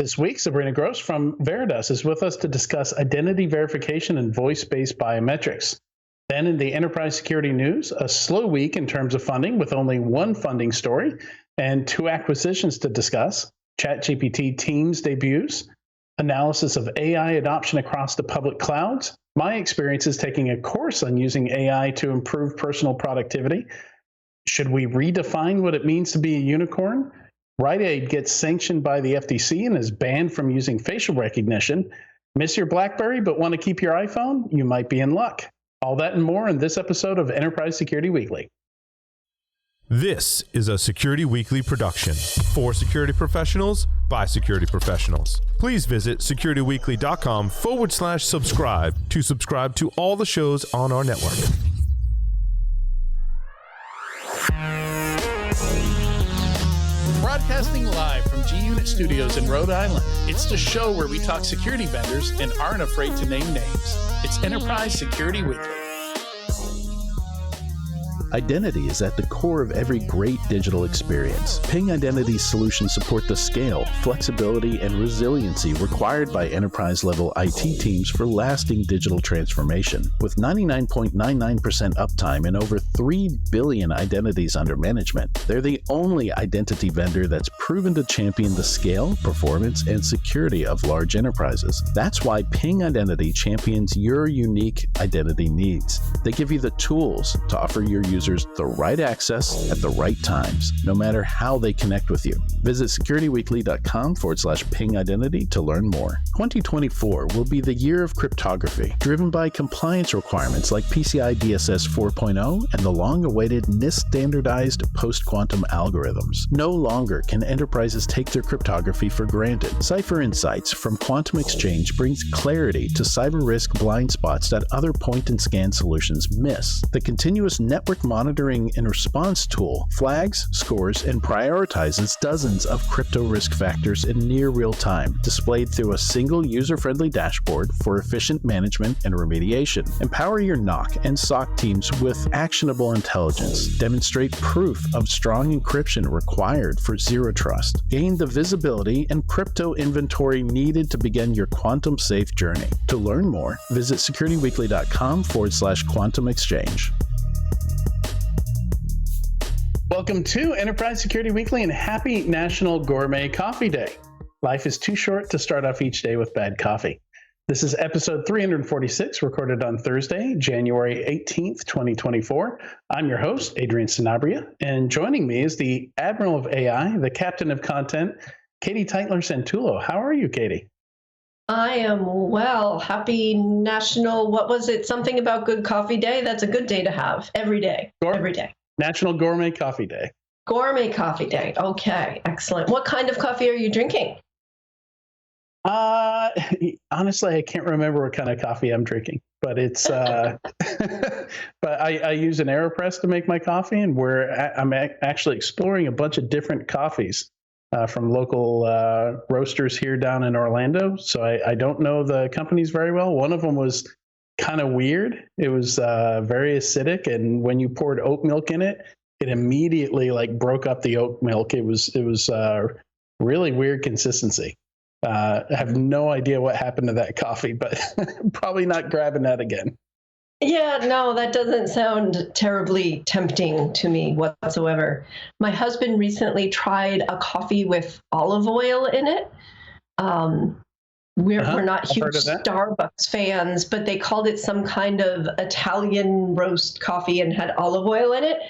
This week, Sabrina Gross from Veridas is with us to discuss identity verification and voice-based biometrics. Then in the enterprise security news, a slow week in terms of funding with only one funding story and two acquisitions to discuss, ChatGPT Teams debuts, analysis of AI adoption across the public clouds, my experiences taking a course on using AI to improve personal productivity. Should we redefine what it means to be a unicorn? Rite Aid gets sanctioned by the FTC and is banned from using facial recognition. Miss your BlackBerry but want to keep your iPhone? You might be in luck. All that and more in this episode of Enterprise Security Weekly. This is a Security Weekly production for security professionals by security professionals. Please visit securityweekly.com/subscribe to subscribe to all the shows on our network. Broadcasting live from G-Unit Studios in Rhode Island, it's the show where we talk security vendors and aren't afraid to name names. It's Enterprise Security Weekly. Identity is at the core of every great digital experience. Ping Identity's solutions support the scale, flexibility, and resiliency required by enterprise-level IT teams for lasting digital transformation. With 99.99% uptime and over 3 billion identities under management, they're the only identity vendor that's proven to champion the scale, performance, and security of large enterprises. That's why Ping Identity champions your unique identity needs. They give you the tools to offer your users the right access at the right times, no matter how they connect with you. Visit securityweekly.com/Ping Identity to learn more. 2024 will be the year of cryptography, driven by compliance requirements like PCI DSS 4.0 and the long-awaited NIST-standardized post-quantum algorithms. No longer can enterprises take their cryptography for granted. Cipher Insights from Quantum Exchange brings clarity to cyber risk blind spots that other point-and-scan solutions miss. The continuous network monitoring and response tool flags, scores, and prioritizes dozens of crypto risk factors in near real time, displayed through a single user-friendly dashboard for efficient management and remediation. Empower your NOC and SOC teams with actionable intelligence. Demonstrate proof of strong encryption required for zero trust. Gain the visibility and crypto inventory needed to begin your quantum-safe journey. To learn more, visit securityweekly.com/quantum exchange. Welcome to Enterprise Security Weekly and happy National Gourmet Coffee Day. Life is too short to start off each day with bad coffee. This is episode 346, recorded on Thursday, January 18th, 2024. I'm your host, Adrian Sanabria, and joining me is the Admiral of AI, the Captain of Content, Katie Teitler-Santullo. How are you, Katie? I am well. Happy National, what was it? Something about Good Coffee Day? That's a good day to have every day. Every day. National Gourmet Coffee Day. Gourmet Coffee Day. Okay, excellent. What kind of coffee are you drinking? Honestly, I can't remember what kind of coffee I'm drinking, but it's, but I use an AeroPress to make my coffee, and I'm actually exploring a bunch of different coffees from local roasters here down in Orlando. So I don't know the companies very well. One of them was kind of weird. It was very acidic, and when you poured oat milk in it, it immediately broke up the oat milk. It was really weird consistency. I have no idea what happened to that coffee, but probably not grabbing that again. Yeah, no, that doesn't sound terribly tempting to me whatsoever. My husband recently tried a coffee with olive oil in it. We're not huge Starbucks fans, but they called it some kind of Italian roast coffee and had olive oil in it.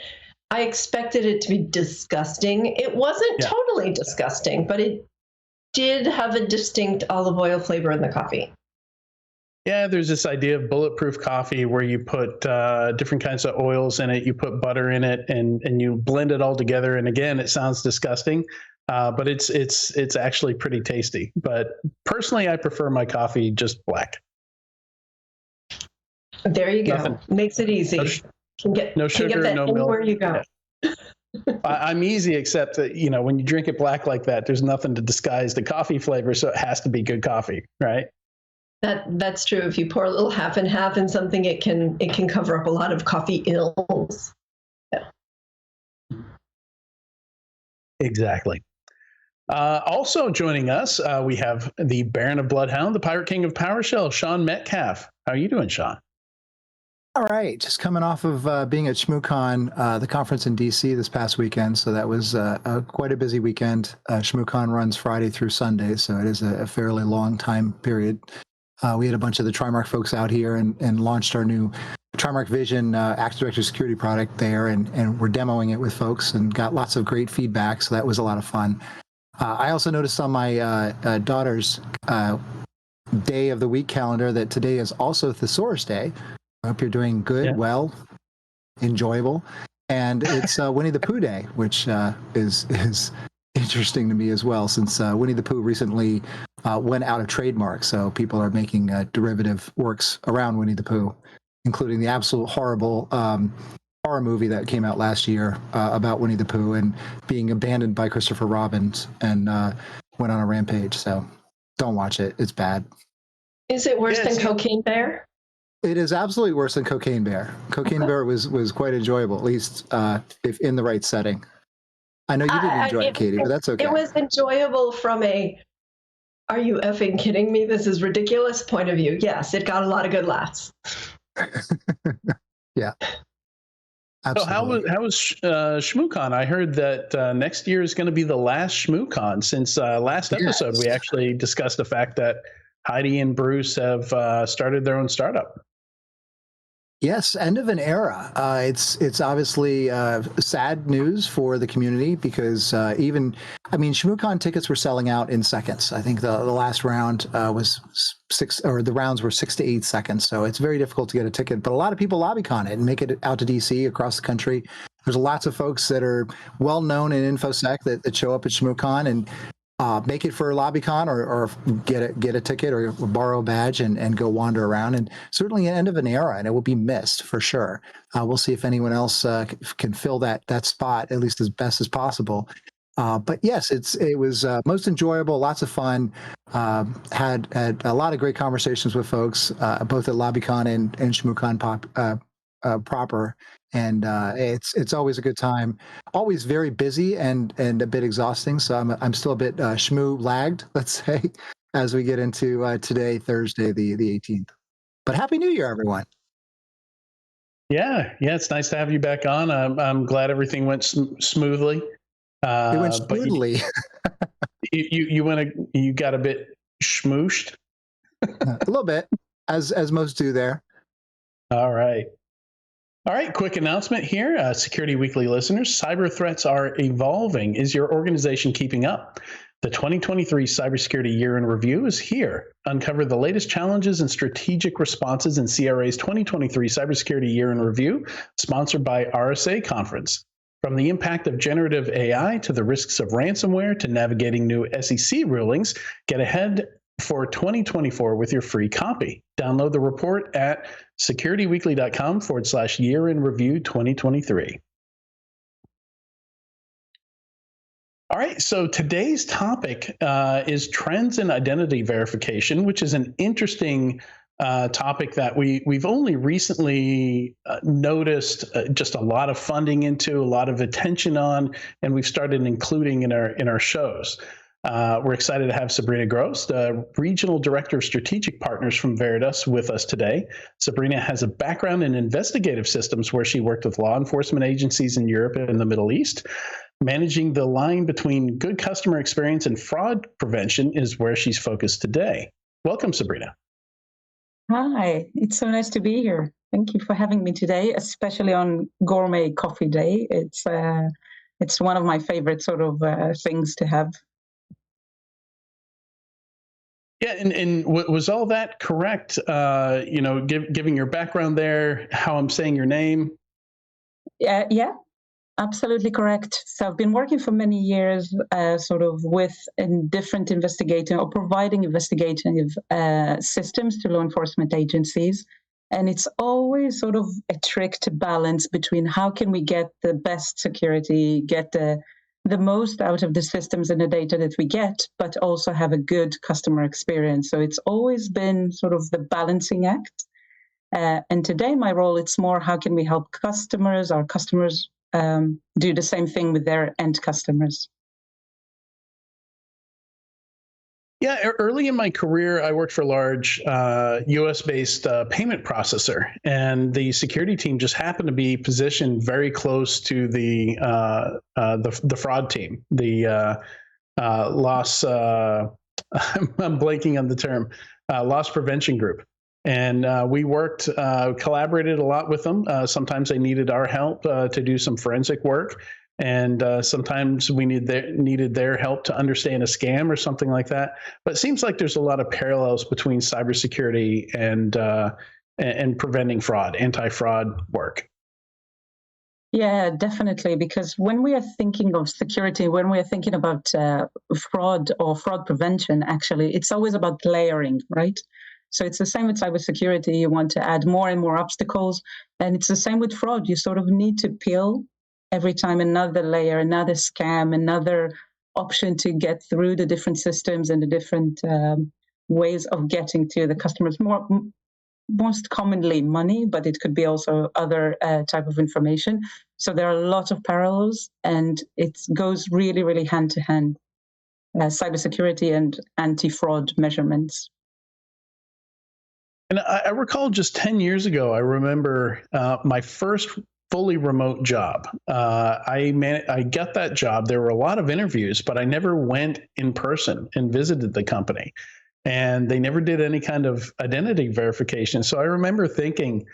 I expected it to be disgusting. It wasn't totally disgusting, but it did have a distinct olive oil flavor in the coffee. Yeah, there's this idea of bulletproof coffee where you put different kinds of oils in it, you put butter in it, and you blend it all together. And again, it sounds disgusting. But it's actually pretty tasty. But personally, I prefer my coffee just black. There you go. Nothing. Makes it easy. No sugar, no milk. Where you go. Yeah. I'm easy, except that when you drink it black like that, there's nothing to disguise the coffee flavor, so it has to be good coffee, right? That's true. If you pour a little half and half in something, it can cover up a lot of coffee ills. Yeah. Exactly. Also joining us, we have the Baron of Bloodhound, the Pirate King of PowerShell, Shawn Metts. How are you doing, Shawn? All right, just coming off of being at ShmooCon, the conference in DC this past weekend. So that was quite a busy weekend. ShmooCon runs Friday through Sunday, so it is a fairly long time period. We had a bunch of the Trimark folks out here and launched our new Trimark Vision Active Directory security product there, and we're demoing it with folks and got lots of great feedback. So that was a lot of fun. I also noticed on my daughter's day of the week calendar that today is also Thesaurus Day. I hope you're doing good, well, enjoyable. And it's Winnie the Pooh Day, which is interesting to me as well, since Winnie the Pooh recently went out of trademark. So people are making derivative works around Winnie the Pooh, including the absolute horrible horror movie that came out last year about Winnie the Pooh and being abandoned by Christopher Robin and went on a rampage. So don't watch it. It's bad. Is it worse than Cocaine Bear? It is absolutely worse than Cocaine Bear. Cocaine Bear was quite enjoyable, at least if in the right setting. I know you didn't enjoy it, Katie, but that's okay. It was enjoyable from a, are you effing kidding me? This is ridiculous point of view. Yes, it got a lot of good laughs. Yeah. Absolutely. So how was ShmooCon? I heard that next year is going to be the last ShmooCon. Since last episode, we actually discussed the fact that Heidi and Bruce have started their own startup. Yes, end of an era. It's obviously sad news for the community because ShmooCon tickets were selling out in seconds. I think the last round was the rounds were 6 to 8 seconds. So it's very difficult to get a ticket. But a lot of people LobbyCon it and make it out to DC across the country. There's lots of folks that are well known in InfoSec that show up at ShmooCon and make it for LobbyCon or get a ticket or borrow a badge and go wander around. And certainly an end of an era, and it will be missed for sure. We'll see if anyone else can fill that spot at least as best as possible. But yes, it was most enjoyable, lots of fun. Had a lot of great conversations with folks both at LobbyCon and ShmooCon proper. And it's always a good time. Always very busy and a bit exhausting. So I'm still a bit shmoo lagged, let's say, as we get into today, Thursday, the 18th. But Happy New Year, everyone. Yeah, it's nice to have you back on. I'm glad everything went smoothly. It went smoothly. You got a bit schmooshed. A little bit, as most do there. All right, quick announcement here. Security Weekly listeners, cyber threats are evolving. Is your organization keeping up? The 2023 Cybersecurity Year in Review is here. Uncover the latest challenges and strategic responses in CRA's 2023 Cybersecurity Year in Review, sponsored by RSA Conference. From the impact of generative AI to the risks of ransomware to navigating new SEC rulings, get ahead for 2024 with your free copy. Download the report at securityweekly.com/year in review 2023. All right, so today's topic is trends in identity verification, which is an interesting topic that we've only recently noticed just a lot of funding into, a lot of attention on, and we've started including in our shows. We're excited to have Sabrina Gross, the Regional Director of Strategic Partners from Veridas, with us today. Sabrina has a background in investigative systems where she worked with law enforcement agencies in Europe and the Middle East. Managing the line between good customer experience and fraud prevention is where she's focused today. Welcome, Sabrina. Hi, it's so nice to be here. Thank you for having me today, especially on Gourmet Coffee Day. It's one of my favorite sort of things to have. Yeah, and was all that correct? Giving your background there, how I'm saying your name? Yeah, absolutely correct. So I've been working for many years sort of with different investigating or providing investigative systems to law enforcement agencies. And it's always sort of a trick to balance between how can we get the best security, get the most out of the systems and the data that we get, but also have a good customer experience. So it's always been sort of the balancing act. And today my role, it's more how can we help our customers do the same thing with their end customers. Yeah, early in my career, I worked for a large U.S.-based payment processor, and the security team just happened to be positioned very close to the fraud team, the loss. I'm blanking on the term, loss prevention group, and we worked, collaborated a lot with them. Sometimes they needed our help to do some forensic work. And sometimes we needed their help to understand a scam or something like that. But it seems like there's a lot of parallels between cybersecurity and preventing fraud, anti-fraud work. Yeah, definitely. Because when we are thinking of security, when we are thinking about fraud or fraud prevention, actually, it's always about layering, right? So it's the same with cybersecurity. You want to add more and more obstacles. And it's the same with fraud. You sort of need to peel every time another layer, another scam, another option to get through the different systems and the different ways of getting to the customers. Most commonly money, but it could be also other type of information. So there are a lot of parallels, and it goes really, really hand to hand, cybersecurity and anti-fraud measurements. And I recall just 10 years ago, I remember my first fully remote job. I got that job. There were a lot of interviews, but I never went in person and visited the company. And they never did any kind of identity verification. So I remember thinking,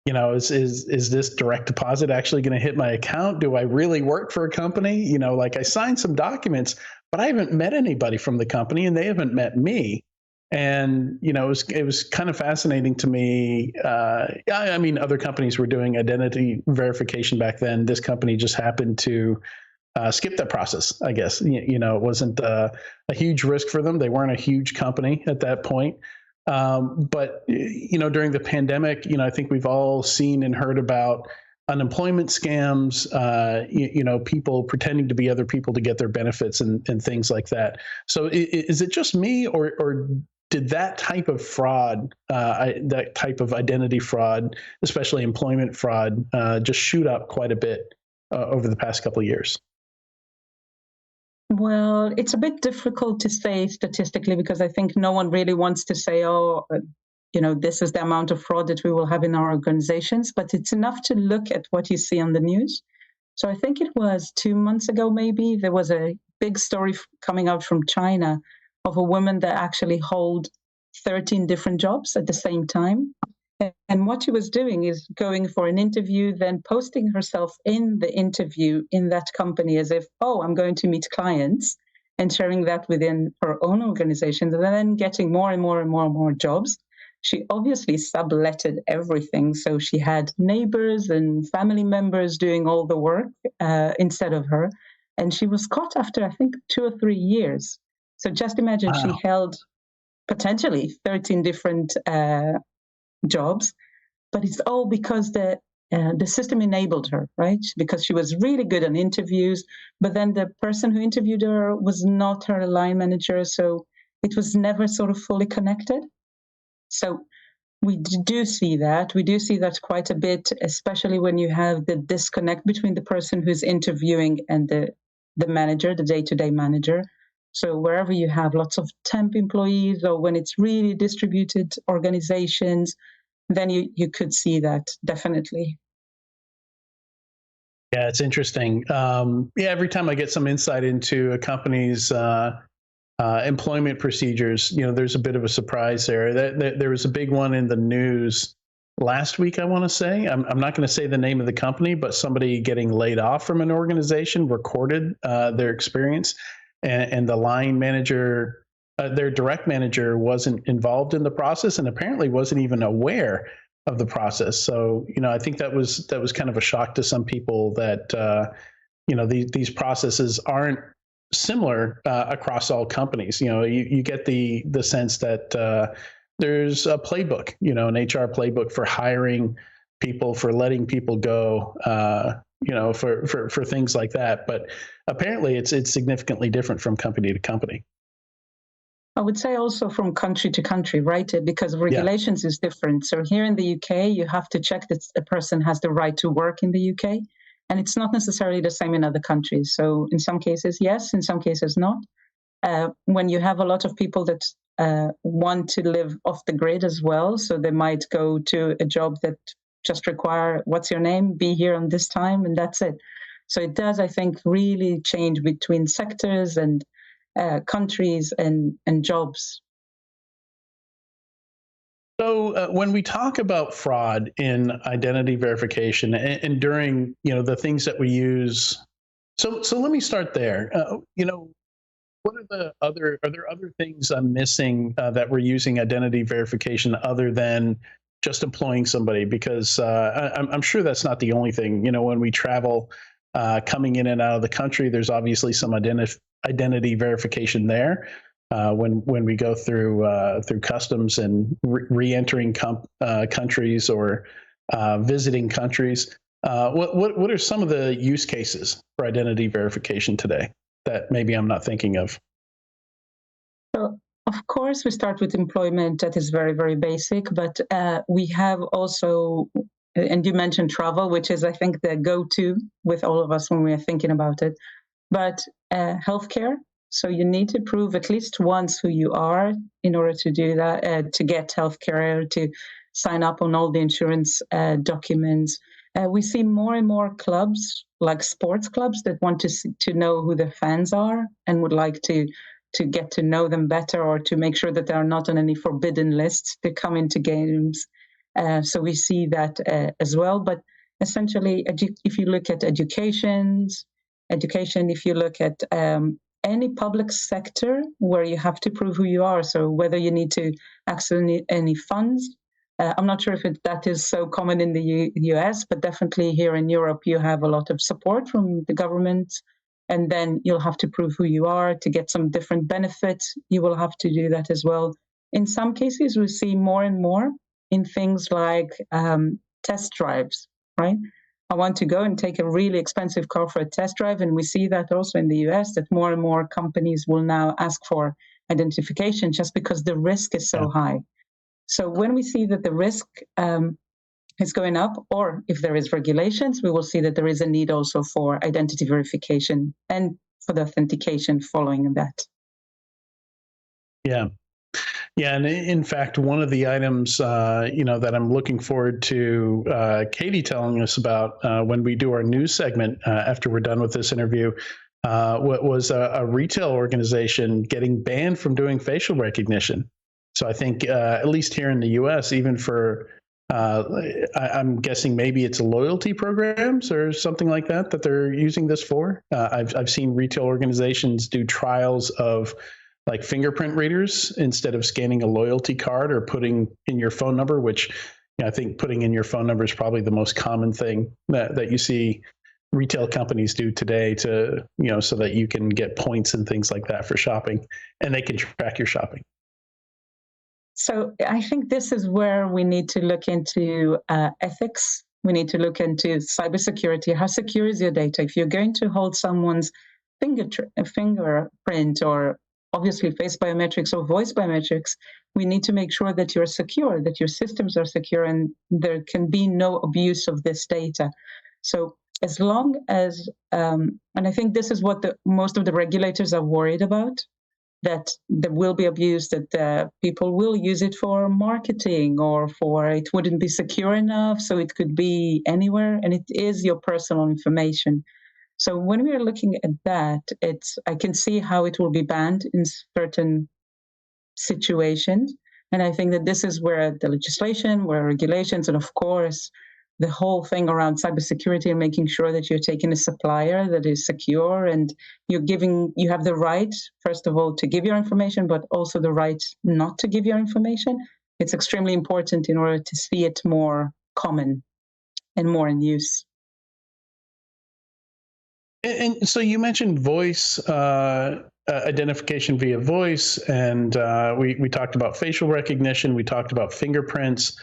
is this direct deposit actually going to hit my account? Do I really work for a company? Like I signed some documents, but I haven't met anybody from the company and they haven't met me. And, it was kind of fascinating to me. I mean, other companies were doing identity verification back then. This company just happened to skip that process, I guess. It wasn't a huge risk for them. They weren't a huge company at that point. But during the pandemic, I think we've all seen and heard about unemployment scams, people pretending to be other people to get their benefits and things like that. So is it just me, or did that type of fraud, that type of identity fraud, especially employment fraud, just shoot up quite a bit over the past couple of years? Well, it's a bit difficult to say statistically, because I think no one really wants to say, this is the amount of fraud that we will have in our organizations, but it's enough to look at what you see on the news. So I think it was 2 months ago, maybe, there was a big story coming out from China of a woman that actually held 13 different jobs at the same time. And what she was doing is going for an interview, then posting herself in the interview in that company as if, I'm going to meet clients, and sharing that within her own organization, and then getting more and more and more and more jobs. She obviously subletted everything. So she had neighbors and family members doing all the work instead of her. And she was caught after, I think, 2 or 3 years. So just imagine, wow. She held potentially 13 different jobs, but it's all because the system enabled her, right? Because she was really good on interviews, but then the person who interviewed her was not her line manager, so it was never sort of fully connected. So we do see that. We do see that quite a bit, especially when you have the disconnect between the person who's interviewing and the manager, the day-to-day manager. So wherever you have lots of temp employees, or when it's really distributed organizations, then you could see that, definitely. Yeah, it's interesting. Every time I get some insight into a company's employment procedures, there's a bit of a surprise there. There was a big one in the news last week, I want to say. I'm not going to say the name of the company, but somebody getting laid off from an organization recorded their experience. And the line manager, their direct manager, wasn't involved in the process, and apparently wasn't even aware of the process. So, I think that was kind of a shock to some people that, these processes aren't similar across all companies. You get the sense that there's a playbook, an HR playbook for hiring people, for letting people go, for things like that. But apparently it's significantly different from company to company. I would say also from country to country, right? Because regulations is different. So here in the UK, you have to check that a person has the right to work in the UK. And it's not necessarily the same in other countries. So in some cases, yes, in some cases, not. when you have a lot of people that want to live off the grid as well, so they might go to a job that just require, what's your name, be here on this time, and that's it. So it does, I think, really change between sectors and countries and jobs. So when we talk about fraud in identity verification and during, the things that we use, so let me start there. What are there other things I'm missing that we're using identity verification other than just employing somebody? Because I'm sure that's not the only thing. When we travel, coming in and out of the country, there's obviously some identity verification there. When we go through customs and re-entering countries or visiting countries, what are some of the use cases for identity verification today that maybe I'm not thinking of? So, of course, we start with employment. That is very, very basic. But we have also, and you mentioned travel, which is, I think, the go-to with all of us when we are thinking about it. But healthcare. So you need to prove at least once who you are in order to do that, to get healthcare, to sign up on all the insurance documents. We see more and more clubs, like sports clubs, that want to know who their fans are and would like to get to know them better, or to make sure that they are not on any forbidden lists to come into games. So we see that as well. But essentially, if you look at education, if you look at any public sector where you have to prove who you are, so whether you need to access any funds, I'm not sure if that is so common in the US, but definitely here in Europe, you have a lot of support from the government, and then you'll have to prove who you are to get some different benefits. You will have to do that as well. In some cases, we see more and more in things like test drives, right? I want to go and take a really expensive car for a test drive. And we see that also in the US, that more and more companies will now ask for identification just because the risk is so high. So when we see that the risk is going up, or if there is regulations, we will see that there is a need also for identity verification and for the authentication following that. Yeah. Yeah, and in fact, one of the items, that I'm looking forward to Katie telling us about when we do our news segment after we're done with this interview, was a retail organization getting banned from doing facial recognition. So I think, at least here in the U.S., even for, I'm guessing maybe it's loyalty programs or something like that they're using this for. I've seen retail organizations do trials of like fingerprint readers instead of scanning a loyalty card or putting in your phone number, which I think putting in your phone number is probably the most common thing that you see retail companies do today to, so that you can get points and things like that for shopping, and they can track your shopping. So I think this is where we need to look into ethics. We need to look into cybersecurity. How secure is your data? If you're going to hold someone's fingerprint, or obviously face biometrics or voice biometrics, we need to make sure that you're secure, that your systems are secure, and there can be no abuse of this data. So as long as, and I think this is what most of the regulators are worried about, that there will be abuse, that people will use it for marketing, or for it wouldn't be secure enough, so it could be anywhere, and it is your personal information. So when we are looking at that, I can see how it will be banned in certain situations. And I think that this is where the legislation, where regulations, and of course, the whole thing around cybersecurity and making sure that you're taking a supplier that is secure, and you have the right, first of all, to give your information, but also the right not to give your information. It's extremely important in order to see it more common and more in use. And so you mentioned voice identification via voice, and we talked about facial recognition. We talked about fingerprints.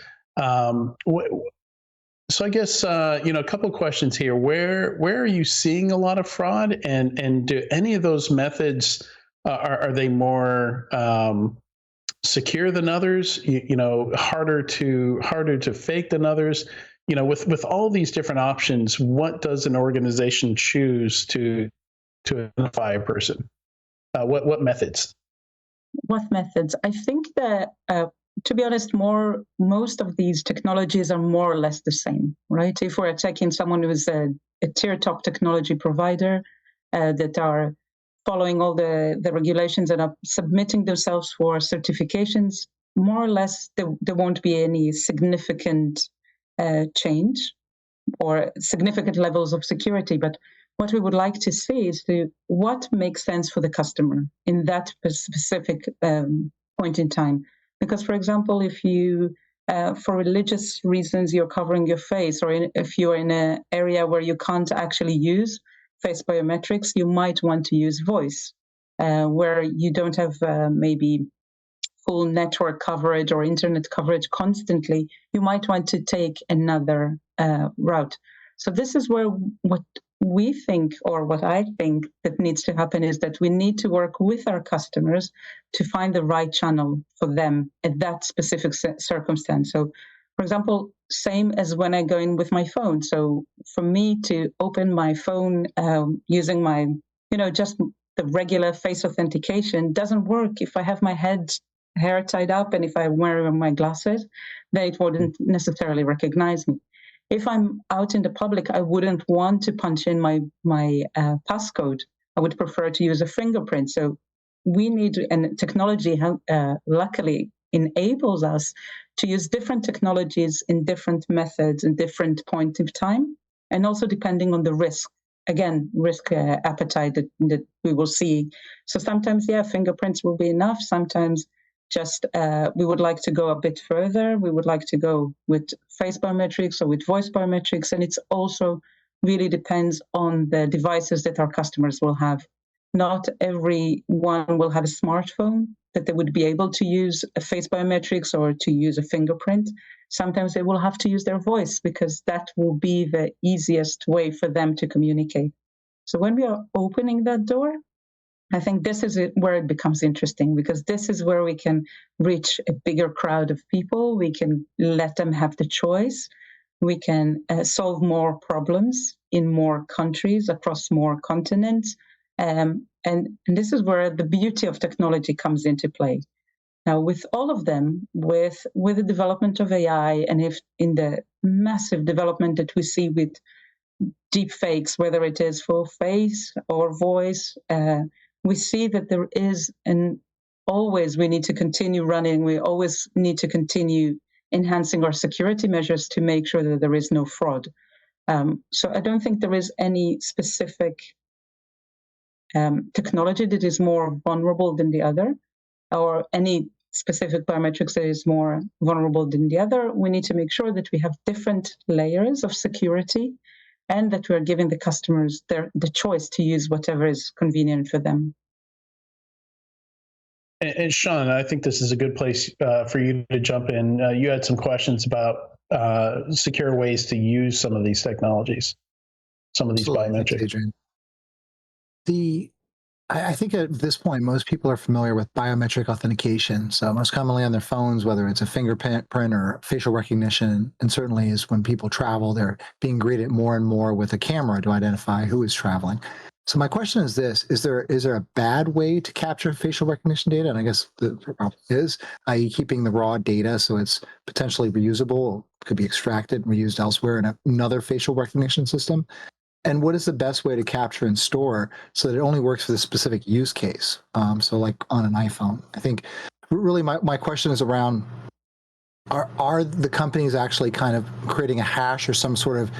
So I guess a couple of questions here. Where are you seeing a lot of fraud, and do any of those methods are they more secure than others? Harder to fake than others? With all these different options, what does an organization choose to identify a person? What methods? What methods? I think that, to be honest, most of these technologies are more or less the same, right? If we're checking someone who is a tier top technology provider that are following all the regulations and are submitting themselves for certifications, more or less there won't be any significant change or significant levels of security. But what we would like to see is what makes sense for the customer in that specific point in time. Because, for example, if you, for religious reasons, you're covering your face, or if you're in an area where you can't actually use face biometrics, you might want to use voice, where you don't have maybe full network coverage or internet coverage constantly, you might want to take another route. So this is where what we think, or what I think that needs to happen, is that we need to work with our customers to find the right channel for them at that specific circumstance. So, for example, same as when I go in with my phone. So for me to open my phone using my, just the regular face authentication doesn't work if I have my hair tied up, and if I wear my glasses, then it wouldn't necessarily recognize me. If I'm out in the public, I wouldn't want to punch in my passcode. I would prefer to use a fingerprint. So we need, and technology luckily enables us to use different technologies in different methods and different points of time, and also depending on the risk. Again, risk appetite that we will see. So sometimes, fingerprints will be enough. Sometimes just we would like to go a bit further. We would like to go with face biometrics or with voice biometrics. And it's also really depends on the devices that our customers will have. Not everyone will have a smartphone that they would be able to use a face biometrics or to use a fingerprint. Sometimes they will have to use their voice, because that will be the easiest way for them to communicate. So when we are opening that door, I think this is where it becomes interesting, because this is where we can reach a bigger crowd of people. We can let them have the choice. We can solve more problems in more countries across more continents. And this is where the beauty of technology comes into play. Now, with all of them, with the development of AI, and if in the massive development that we see with deep fakes, whether it is for face or voice, we see that there is, and always we need to continue running. We always need to continue enhancing our security measures to make sure that there is no fraud. So I don't think there is any specific technology that is more vulnerable than the other, or any specific biometrics that is more vulnerable than the other. We need to make sure that we have different layers of security, and that we're giving the customers the choice to use whatever is convenient for them. And Shawn, I think this is a good place for you to jump in. You had some questions about secure ways to use some of these technologies, some of these biometrics. I think at this point, most people are familiar with biometric authentication. So most commonly on their phones, whether it's a fingerprint or facial recognition, and certainly is when people travel, they're being greeted more and more with a camera to identify who is traveling. So my question is this: is there a bad way to capture facial recognition data? And I guess the problem is, i.e. keeping the raw data so it's potentially reusable, could be extracted and reused elsewhere in another facial recognition system. And what is the best way to capture and store so that it only works for the specific use case? So like on an iPhone. I think really my question is around, are the companies actually kind of creating a hash or some sort of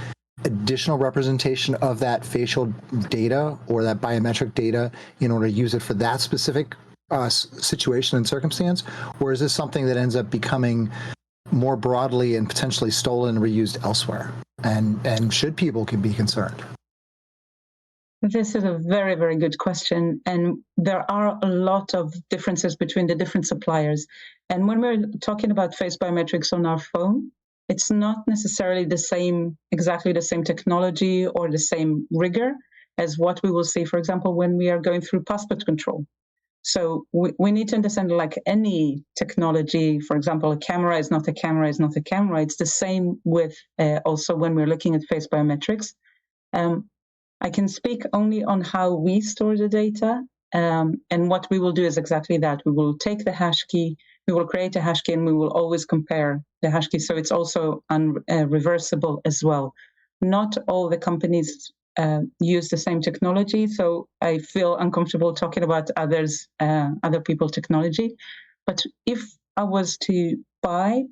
additional representation of that facial data or that biometric data in order to use it for that specific situation and circumstance? Or is this something that ends up becoming more broadly and potentially stolen and reused elsewhere? And should people be concerned? This is a very, very good question. And there are a lot of differences between the different suppliers. And when we're talking about face biometrics on our phone, it's not necessarily exactly the same technology or the same rigor as what we will see, for example, when we are going through passport control. So we need to understand, like any technology, for example, a camera is not a camera is not a camera. It's the same with also when we're looking at face biometrics. I can speak only on how we store the data. And what we will do is exactly that. We will take the hash key, we will create a hash key, and we will always compare the hash key. So it's also reversible as well. Not all the companies use the same technology, so I feel uncomfortable talking about other people's technology. But if I was to buy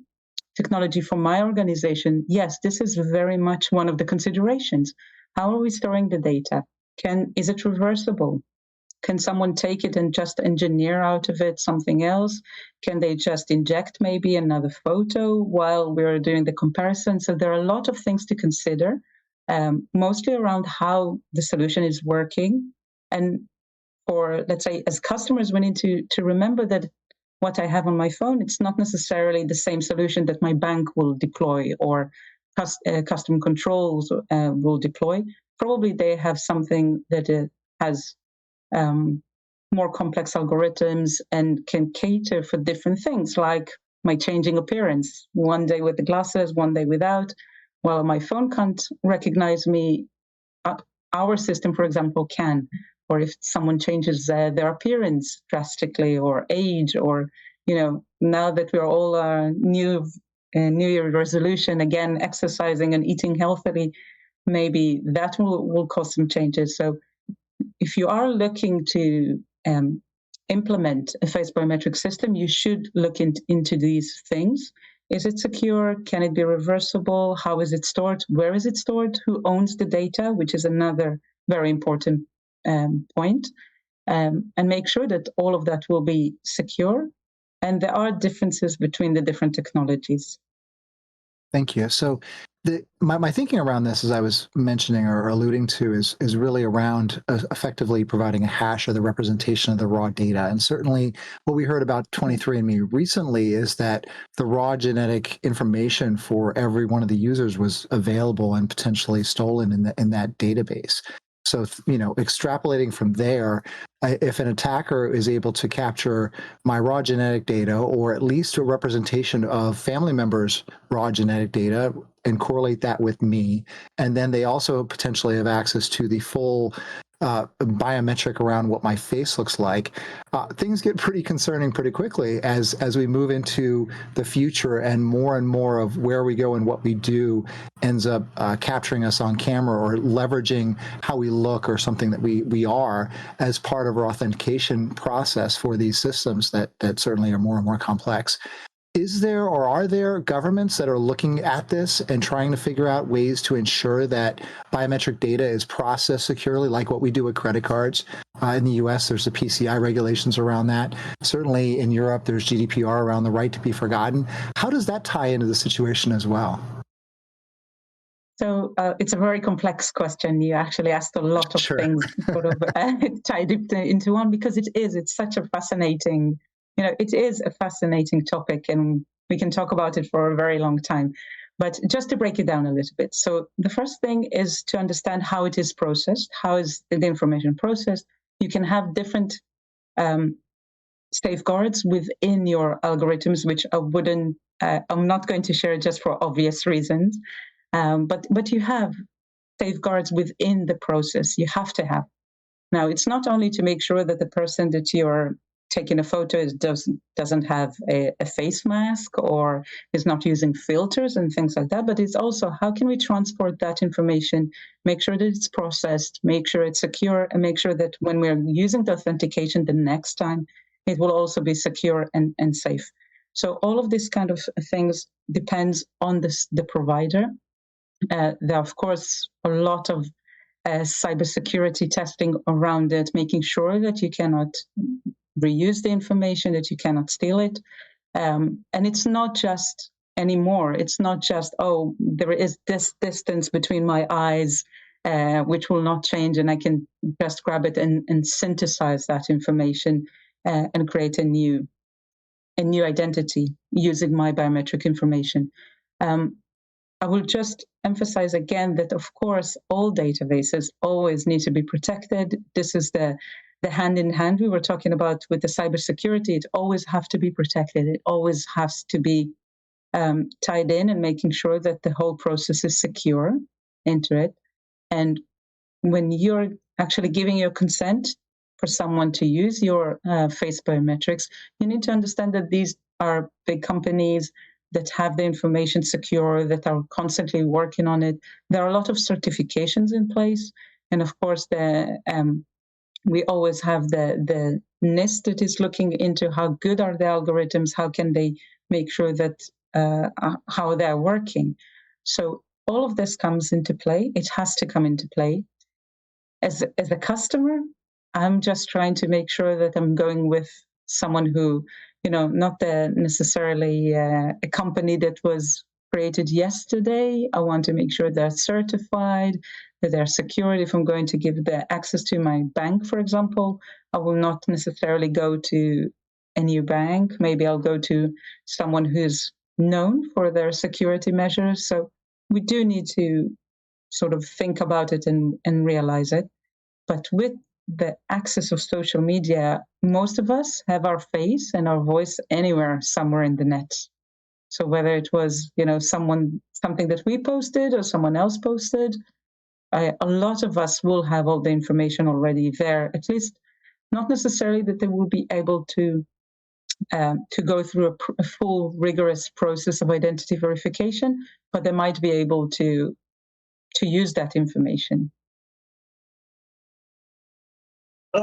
technology for my organization, yes, this is very much one of the considerations. How are we storing the data? Is it reversible? Can someone take it and just engineer out of it something else? Can they just inject maybe another photo while we're doing the comparison? So there are a lot of things to consider, mostly around how the solution is working. And for, let's say, as customers, we need to remember that what I have on my phone, it's not necessarily the same solution that my bank will deploy or custom controls will deploy. Probably they have something that has more complex algorithms and can cater for different things, like my changing appearance, one day with the glasses, one day without. Well, my phone can't recognize me. Our system, for example, can. Or if someone changes their appearance drastically, or age, or, now that we're all New Year resolution, again, exercising and eating healthily, maybe that will cause some changes. So if you are looking to implement a face biometric system, you should look into these things. Is it secure? Can it be reversible? How is it stored? Where is it stored? Who owns the data? Which is another very important point. And make sure that all of that will be secure. And there are differences between the different technologies. Thank you. So my thinking around this, as I was mentioning or alluding to, is really around effectively providing a hash or the representation of the raw data. And certainly what we heard about 23andMe recently is that the raw genetic information for every one of the users was available and potentially stolen in that database. So, extrapolating from there, if an attacker is able to capture my raw genetic data, or at least a representation of family members' raw genetic data, and correlate that with me, and then they also potentially have access to the full biometric around what my face looks like, things get pretty concerning pretty quickly as we move into the future, and more of where we go and what we do ends up capturing us on camera, or leveraging how we look or something that we are as part of our authentication process for these systems that certainly are more and more complex. Is there, or are there, governments that are looking at this and trying to figure out ways to ensure that biometric data is processed securely, like what we do with credit cards? In the US, there's the PCI regulations around that. Certainly in Europe, there's GDPR around the right to be forgotten. How does that tie into the situation as well? So it's a very complex question. You actually asked a lot of things sort of tied into one, because it's such a fascinating it is a fascinating topic, and we can talk about it for a very long time. But just to break it down a little bit. So the first thing is to understand how it is processed. How is the information processed? You can have different safeguards within your algorithms, which I'm not going to share just for obvious reasons. But you have safeguards within the process. You have to have. Now, it's not only to make sure that the person that you're taking a photo doesn't have a face mask, or is not using filters and things like that, but it's also how can we transport that information, make sure that it's processed, make sure it's secure, and make sure that when we're using the authentication the next time, it will also be secure and safe. So all of these kind of things depends on the provider. There are, of course, a lot of cybersecurity testing around it, making sure that you cannot reuse the information, that you cannot steal it. And it's not just anymore. It's not just, there is this distance between my eyes, which will not change, and I can just grab it and synthesize that information and create a new identity using my biometric information. I will just emphasize again that, of course, all databases always need to be protected. This is the hand in hand we were talking about with the cybersecurity. It always has to be protected. It always has to be tied in and making sure that the whole process is secure into it. And when you're actually giving your consent for someone to use your face biometrics, you need to understand that these are big companies that have the information secure, that are constantly working on it. There are a lot of certifications in place. And of course, we always have the NIST that is looking into how good are the algorithms, how can they make sure that how they're working. So all of this comes into play. It has to come into play. As a customer, I'm just trying to make sure that I'm going with someone who, not necessarily a company that was created yesterday. I want to make sure they're certified, that they're secure. If I'm going to give the access to my bank, for example, I will not necessarily go to a new bank. Maybe I'll go to someone who's known for their security measures. So we do need to sort of think about it and realize it. But with the access of social media, most of us have our face and our voice anywhere, somewhere in the net. So whether it was, something that we posted or someone else posted, a lot of us will have all the information already there. At least, not necessarily that they will be able to go through a full rigorous process of identity verification, but they might be able to use that information. A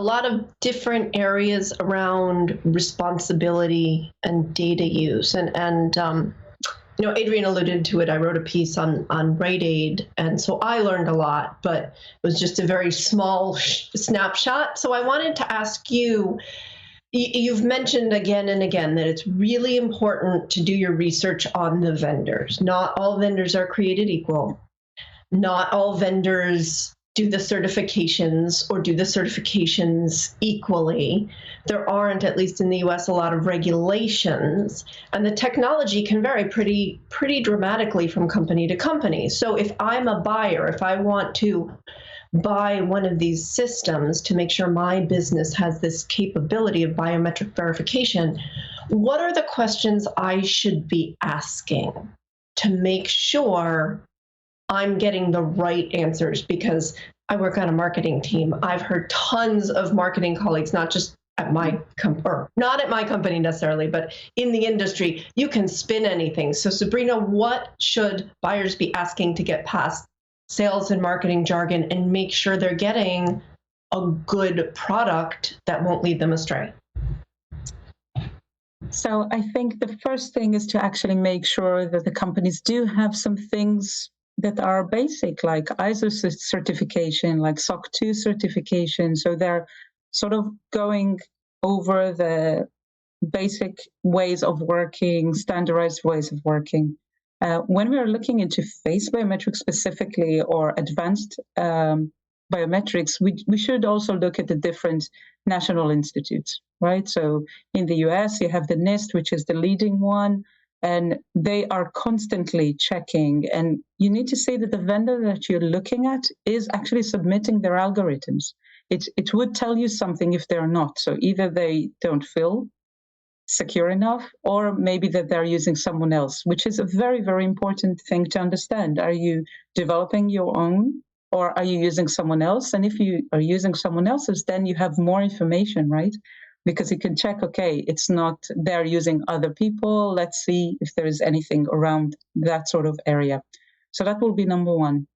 lot of different areas around responsibility and data use, and Adrian alluded to it. I wrote a piece on Rite Aid, and so I learned a lot, but it was just a very small snapshot. So I wanted to ask you. You've mentioned again and again that it's really important to do your research on the vendors. Not all vendors are created equal. Not all vendors do the certifications or do the certifications equally. There aren't, at least in the US, a lot of regulations, and the technology can vary pretty dramatically from company to company. So if I'm a buyer, if I want to buy one of these systems to make sure my business has this capability of biometric verification, what are the questions I should be asking to make sure I'm getting the right answers? Because I work on a marketing team. I've heard tons of marketing colleagues, not just at my not at my company necessarily, but in the industry, you can spin anything. So Sabrina, what should buyers be asking to get past sales and marketing jargon and make sure they're getting a good product that won't lead them astray? So I think the first thing is to actually make sure that the companies do have some things that are basic, like ISO certification, like SOC 2 certification. So they're sort of going over the basic ways of working, standardized ways of working. When we're looking into face biometrics specifically or advanced biometrics, we should also look at the different national institutes, right? So in the US, you have the NIST, which is the leading one, and they are constantly checking. And you need to say that the vendor that you're looking at is actually submitting their algorithms. It would tell you something if they're not. So either they don't feel secure enough, or maybe that they're using someone else, which is a very, very important thing to understand. Are you developing your own, or are you using someone else? And if you are using someone else's, then you have more information, right? Because you can check, okay, it's not, they're using other people. Let's see if there is anything around that sort of area. So that will be number one.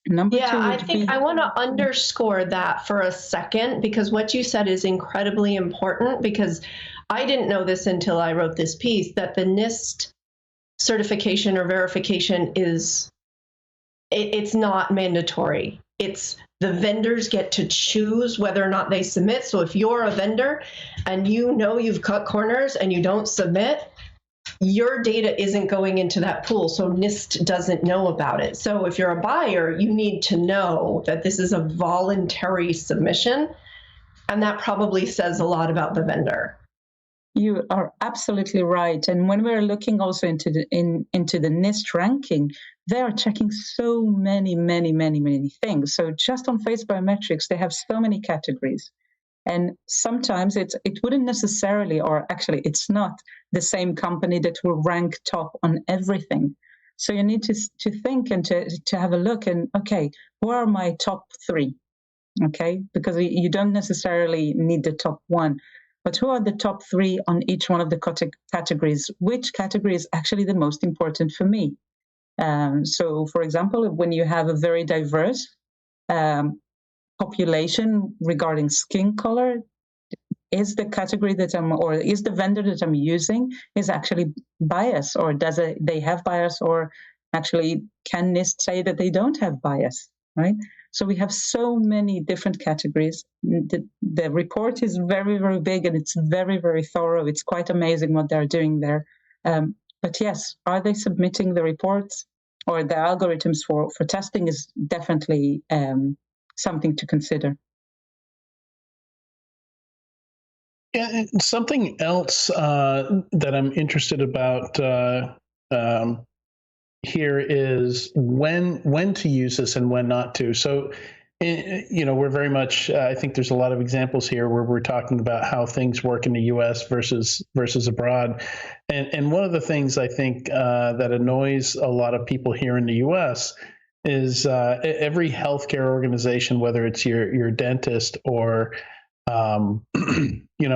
Number two, I think I want to underscore that for a second, because what you said is incredibly important, because I didn't know this until I wrote this piece, that the NIST certification or verification it's not mandatory. It's the vendors get to choose whether or not they submit. So if you're a vendor and you've cut corners and you don't submit, your data isn't going into that pool. So NIST doesn't know about it. So if you're a buyer, you need to know that this is a voluntary submission. And that probably says a lot about the vendor. You are absolutely right. And when we're looking also into the NIST ranking, they are checking so many things. So just on face biometrics, they have so many categories. And sometimes it wouldn't necessarily, or actually it's not the same company that will rank top on everything. So you need to think and to have a look and, okay, who are my top 3? okay? Because you don't necessarily need the top one, but who are the top 3 on each one of the categories? Which category is actually the most important for me? So, for example, when you have a very diverse population regarding skin color, is the category that or is the vendor that I'm using is actually biased, or they have bias, or actually can NIST say that they don't have bias, right? So we have so many different categories. The report is very, very big, and it's very, very thorough. It's quite amazing what they're doing there. But yes, are they submitting the reports, or the algorithms for testing is definitely something to consider. Yeah, something else that I'm interested about here is when to use this and when not to. So, we're very much. I think there's a lot of examples here where we're talking about how things work in the U.S. versus abroad, and one of the things I think that annoys a lot of people here in the U.S. is every healthcare organization, whether it's your dentist or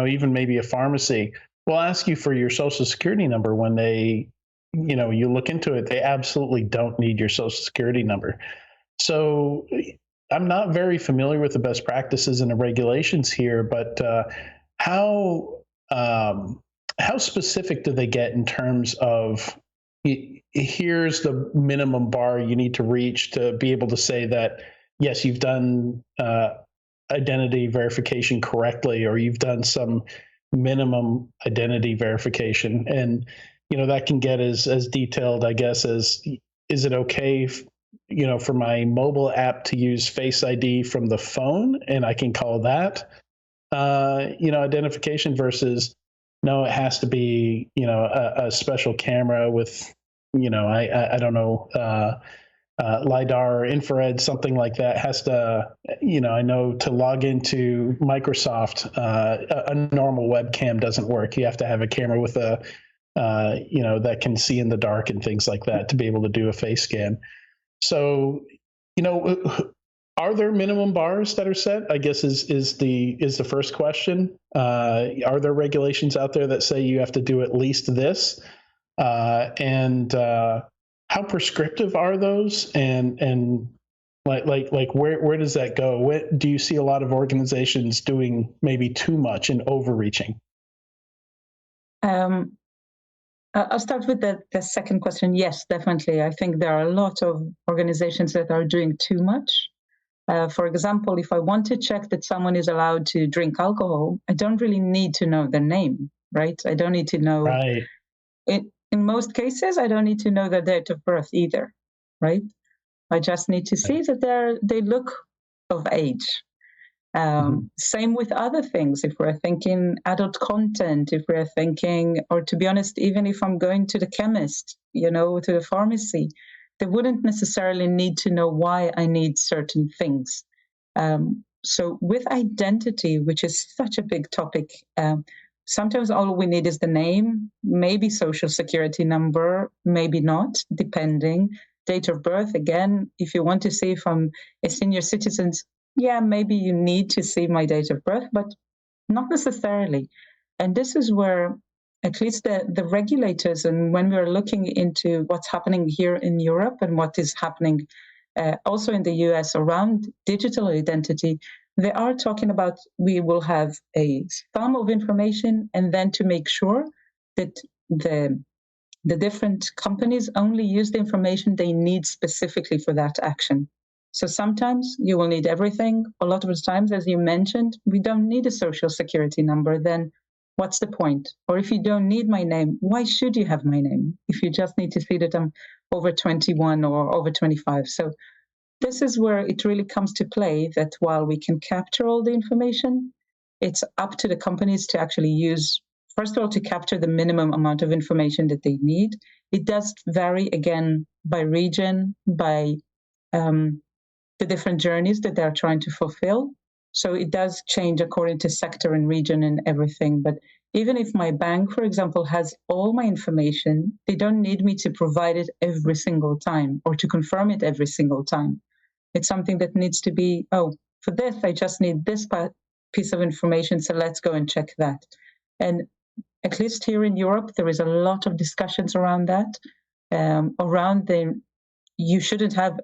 even maybe a pharmacy, will ask you for your social security number when they, you look into it. They absolutely don't need your social security number. So I'm not very familiar with the best practices and the regulations here, but how specific do they get in terms of here's the minimum bar you need to reach to be able to say that, yes, you've done identity verification correctly, or you've done some minimum identity verification, and that can get as detailed, I guess, as is it okay for my mobile app to use Face ID from the phone, and I can call that identification, versus no, it has to be a special camera with I don't know, LiDAR or infrared, something like that has to, I know to log into Microsoft, a normal webcam doesn't work. You have to have a camera with that can see in the dark and things like that to be able to do a face scan. So, are there minimum bars that are set? I guess is the first question. Are there regulations out there that say you have to do at least this? How prescriptive are those, and like where does that go? Do you see a lot of organizations doing maybe too much and overreaching? I'll start with the second question. Yes, definitely. I think there are a lot of organizations that are doing too much. For example, if I want to check that someone is allowed to drink alcohol, I don't really need to know their name, right? I don't need to know. Right. In most cases, I don't need to know their date of birth either, right? I just need to see that they look of age. Same with other things. If we're thinking adult content, if we're thinking, or to be honest, even if I'm going to the chemist, to the pharmacy, they wouldn't necessarily need to know why I need certain things. So with identity, which is such a big topic, sometimes all we need is the name, maybe social security number, maybe not, depending. Date of birth, again, if you want to see if I'm a senior citizen, yeah, maybe you need to see my date of birth, but not necessarily. And this is where at least the regulators, and when we're looking into what's happening here in Europe and what is happening also in the US around digital identity, they are talking about we will have a sum of information, and then to make sure that the different companies only use the information they need specifically for that action. So sometimes you will need everything. A lot of the times, as you mentioned, we don't need a social security number. Then what's the point? Or if you don't need my name, why should you have my name if you just need to see that I'm over 21 or over 25? So this is where it really comes to play, that while we can capture all the information, it's up to the companies to actually use, first of all, to capture the minimum amount of information that they need. It does vary, again, by region, by the different journeys that they're trying to fulfill. So it does change according to sector and region and everything. But even if my bank, for example, has all my information, they don't need me to provide it every single time or to confirm it every single time. It's something that needs to be, for this, I just need this piece of information, so let's go and check that. And at least here in Europe, there is a lot of discussions around that, you shouldn't have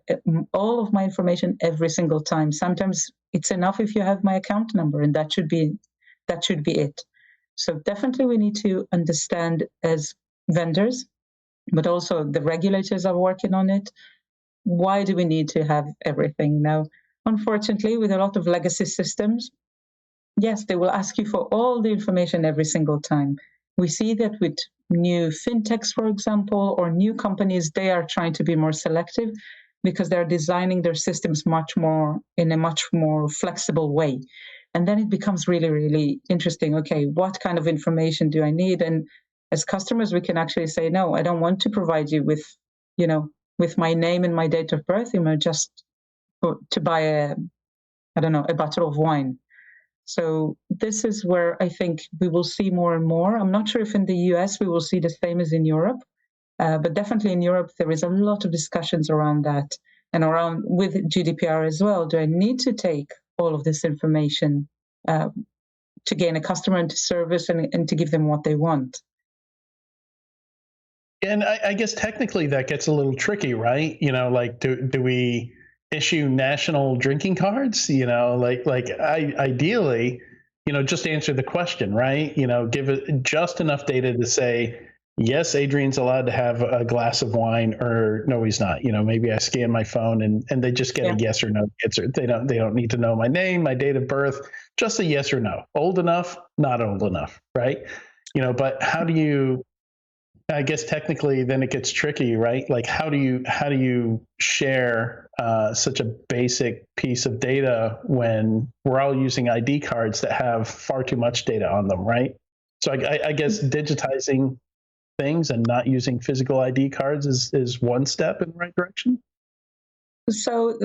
all of my information every single time. Sometimes it's enough if you have my account number, and that should be it. So definitely we need to understand as vendors, but also the regulators are working on it. Why do we need to have everything now? Unfortunately, with a lot of legacy systems, yes, they will ask you for all the information every single time. We see that with new fintechs, for example, or new companies, they are trying to be more selective because they're designing their systems in a much more flexible way. And then it becomes really, really interesting. Okay, what kind of information do I need? And as customers, we can actually say, no, I don't want to provide you with my name and my date of birth, just to buy a bottle of wine. So this is where I think we will see more and more. I'm not sure if in the US we will see the same as in Europe, but definitely in Europe there is a lot of discussions around that, and around with GDPR as well. Do I need to take all of this information to gain a customer and to service and to give them what they want? And I guess technically that gets a little tricky, right? Like do we issue national drinking cards? Ideally, just answer the question, right? Give it just enough data to say, yes, Adrian's allowed to have a glass of wine, or no, he's not. Maybe I scan my phone and they just get a yes or no answer. They don't need to know my name, my date of birth, just a yes or no. Old enough, not old enough, right? But how do you, I guess technically then it gets tricky, right? Like how do you share such a basic piece of data when we're all using ID cards that have far too much data on them, right? So I guess digitizing things and not using physical ID cards is one step in the right direction. So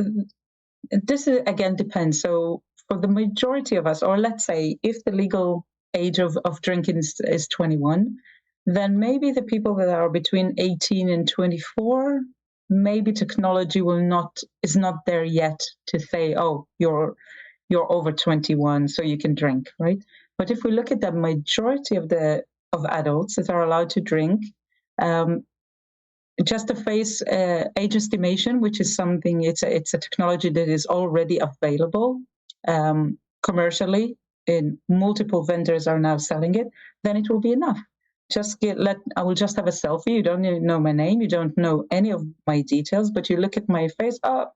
this again depends. So for the majority of us, or let's say if the legal age of drinking is 21, then maybe the people that are between 18 and 24, maybe technology is not there yet to say, oh, you're over 21, so you can drink, right? But if we look at the majority of adults that are allowed to drink, just to face age estimation, which is something, it's a technology that is already available commercially, and multiple vendors are now selling it, then it will be enough. I will just have a selfie. You don't even know my name. You don't know any of my details, but you look at my face. Oh,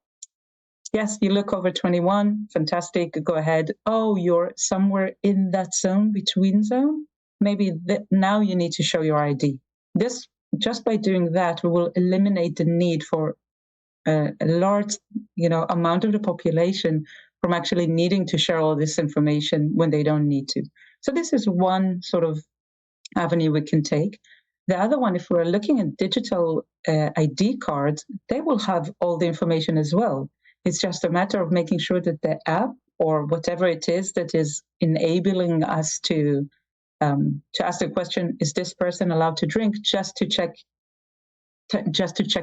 yes, you look over 21. Fantastic. Go ahead. Oh, you're somewhere in that between zone. Maybe now you need to show your ID. Just by doing that, we will eliminate the need for a large, amount of the population from actually needing to share all this information when they don't need to. So this is one sort of avenue we can take. The other one, if we're looking at digital ID cards, they will have all the information as well. It's just a matter of making sure that the app or whatever it is that is enabling us to ask the question, is this person allowed to drink, just to check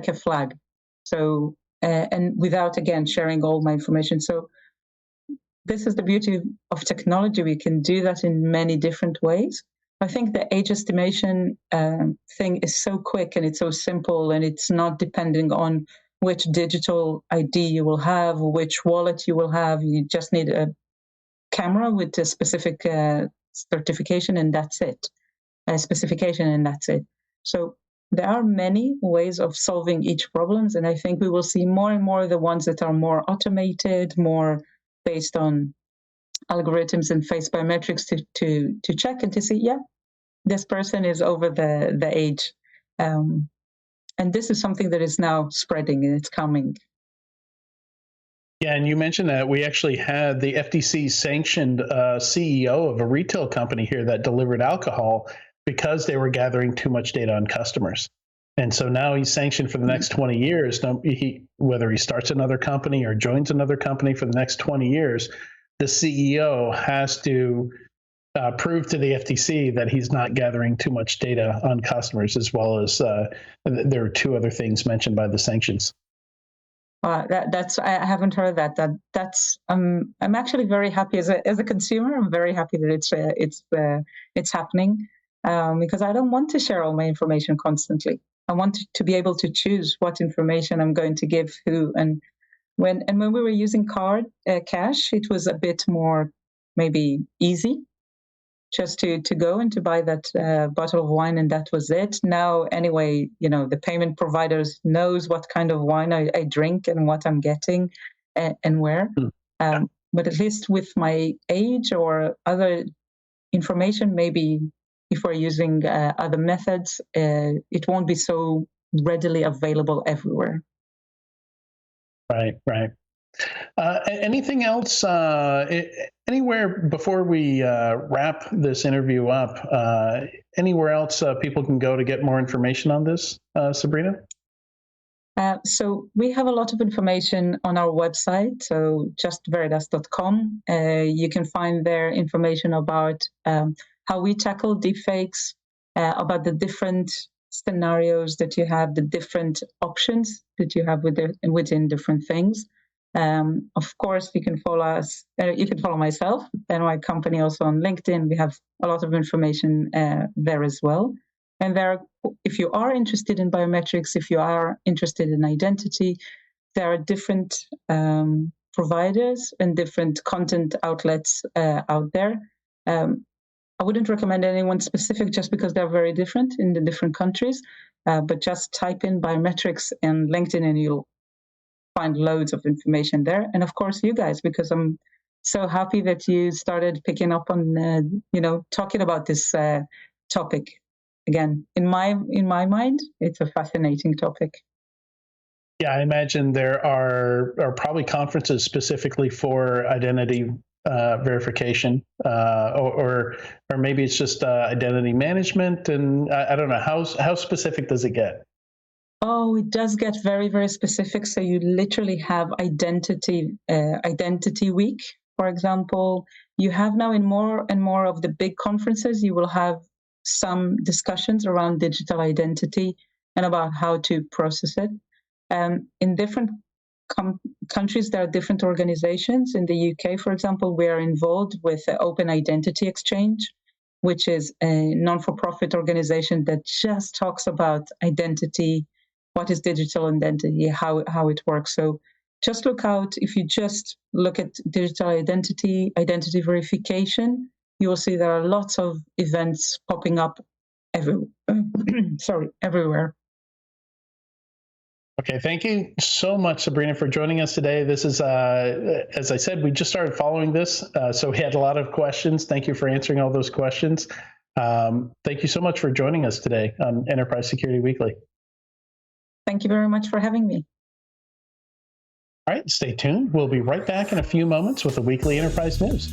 a flag. So and without, again, sharing all my information. So this is the beauty of technology. We can do that in many different ways. I think the age estimation thing is so quick and it's so simple, and it's not depending on which digital ID you will have, or which wallet you will have. You just need a camera with a specific certification, and that's it. A specification, and that's it. So there are many ways of solving each problems, and I think we will see more and more the ones that are more automated, more based on algorithms and face biometrics to check and to see, yeah, this person is over the age. And this is something that is now spreading and it's coming. Yeah, and you mentioned that we actually had the FTC sanctioned CEO of a retail company here that delivered alcohol because they were gathering too much data on customers. And so now he's sanctioned for the next 20 years. Whether he starts another company or joins another company for the next 20 years, the CEO has to prove to the FTC that he's not gathering too much data on customers, as well as there are two other things mentioned by the sanctions. That's I haven't heard that. That's I'm actually very happy as a consumer. I'm very happy that it's happening because I don't want to share all my information constantly. I want to be able to choose what information I'm going to give who. And when we were using cash, it was a bit more maybe easy, just to go and to buy that bottle of wine, and that was it. Now, anyway, the payment providers knows what kind of wine I drink and what I'm getting and where. But at least with my age or other information, maybe if we're using other methods, it won't be so readily available everywhere. Right. Anything else? Anywhere before we wrap this interview up? Anywhere else people can go to get more information on this, Sabrina? So we have a lot of information on our website, so just veridas.com. You can find there information about how we tackle deepfakes, about the different scenarios that you have, the different options that you have within different things. Of course, you can follow us. You can follow myself and my company also on LinkedIn. We have a lot of information there as well. And if you are interested in biometrics, if you are interested in identity, there are different providers and different content outlets out there. I wouldn't recommend anyone specific just because they're very different in the different countries, but just type in biometrics and LinkedIn and you'll find loads of information there. And of course, you guys, because I'm so happy that you started picking up on, talking about this topic. Again, in my mind, it's a fascinating topic. Yeah, I imagine there are probably conferences specifically for identity verification, or maybe it's just identity management, and I don't know how specific does it get? Oh, it does get very, very specific. So you literally have identity week, for example. You have now in more and more of the big conferences, you will have some discussions around digital identity and about how to process it. In different countries, there are different organizations. In the UK, for example, we are involved with the Open Identity Exchange, which is a non-for-profit organization that just talks about identity, what is digital identity, how it works. So just look out. If you just look at digital identity verification, you will see there are lots of events popping up everywhere. Okay, thank you so much, Sabrina, for joining us today. This is, as I said, we just started following this, so we had a lot of questions. Thank you for answering all those questions. Thank you so much for joining us today on Enterprise Security Weekly. Thank you very much for having me. All right, stay tuned. We'll be right back in a few moments with the weekly Enterprise News.